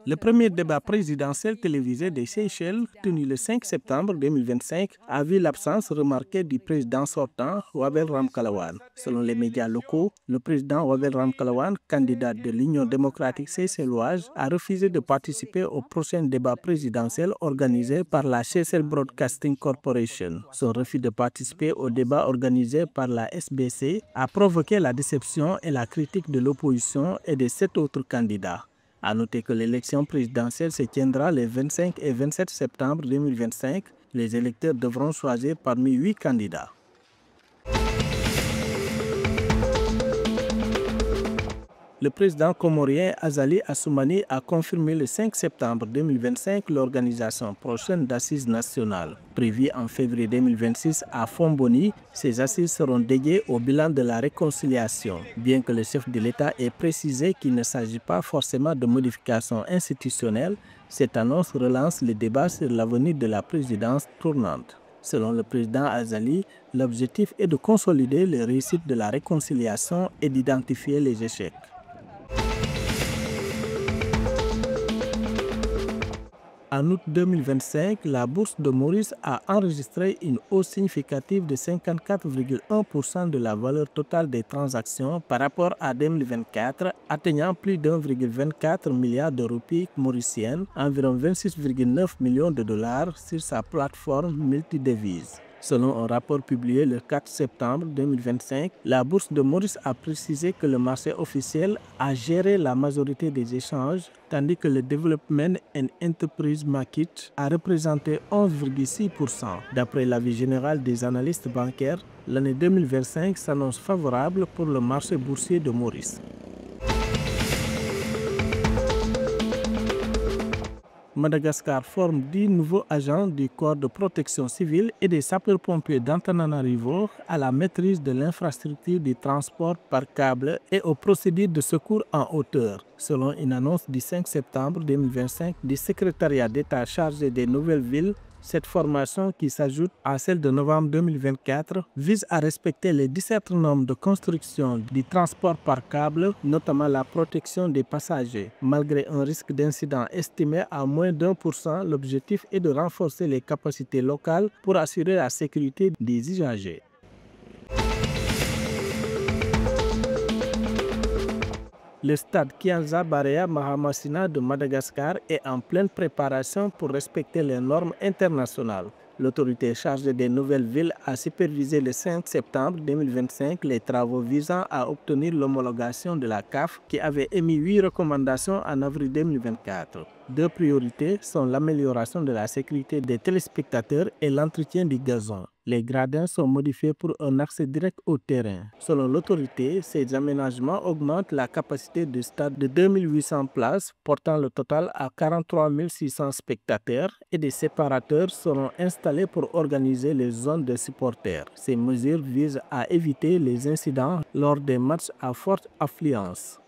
Le premier débat présidentiel télévisé des Seychelles, tenu le 5 septembre 2025, a vu l'absence remarquée du président sortant, Wabel Ramkalawan. Selon les médias locaux, le président Wabel Ramkalawan, candidat de l'Union démocratique seychelloise, a refusé de participer au prochain débat présidentiel organisé par la Seychelles Broadcasting Corporation. Son refus de participer au débat organisé par la SBC a provoqué la déception et la critique de l'opposition et de 7 autres candidats. À noter que l'élection présidentielle se tiendra les 25 et 27 septembre 2025. Les électeurs devront choisir parmi 8 candidats. Le président comorien Azali Assoumani a confirmé le 5 septembre 2025 l'organisation prochaine d'assises nationales. Prévues en février 2026 à Fomboni, ces assises seront dédiées au bilan de la réconciliation. Bien que le chef de l'État ait précisé qu'il ne s'agit pas forcément de modifications institutionnelles, cette annonce relance le débat sur l'avenir de la présidence tournante. Selon le président Azali, l'objectif est de consolider les réussites de la réconciliation et d'identifier les échecs. En août 2025, la bourse de Maurice a enregistré une hausse significative de 54,1% de la valeur totale des transactions par rapport à 2024, atteignant plus d'1,24 milliard de roupies mauriciennes, environ 26,9 millions de dollars sur sa plateforme multidevises. Selon un rapport publié le 4 septembre 2025, la bourse de Maurice a précisé que le marché officiel a géré la majorité des échanges, tandis que le Development and Enterprise Market a représenté 11,6%. D'après l'avis général des analystes bancaires, l'année 2025 s'annonce favorable pour le marché boursier de Maurice. Madagascar forme 10 nouveaux agents du corps de protection civile et des sapeurs-pompiers d'Antananarivo à la maîtrise de l'infrastructure du transport par câble et aux procédures de secours en hauteur, selon une annonce du 5 septembre 2025 du secrétariat d'État chargé des nouvelles villes. Cette formation, qui s'ajoute à celle de novembre 2024, vise à respecter les 17 normes de construction du transport par câble, notamment la protection des passagers. Malgré un risque d'incident estimé à moins d'1%, l'objectif est de renforcer les capacités locales pour assurer la sécurité des usagers. Le stade Kianza Barea Mahamasina de Madagascar est en pleine préparation pour respecter les normes internationales. L'autorité chargée des nouvelles villes a supervisé le 5 septembre 2025 les travaux visant à obtenir l'homologation de la CAF qui avait émis 8 recommandations en avril 2024. Deux priorités sont l'amélioration de la sécurité des téléspectateurs et l'entretien du gazon. Les gradins sont modifiés pour un accès direct au terrain. Selon l'autorité, ces aménagements augmentent la capacité du stade de 2800 places, portant le total à 43 600 spectateurs, et des séparateurs seront installés pour organiser les zones de supporters. Ces mesures visent à éviter les incidents lors des matchs à forte affluence.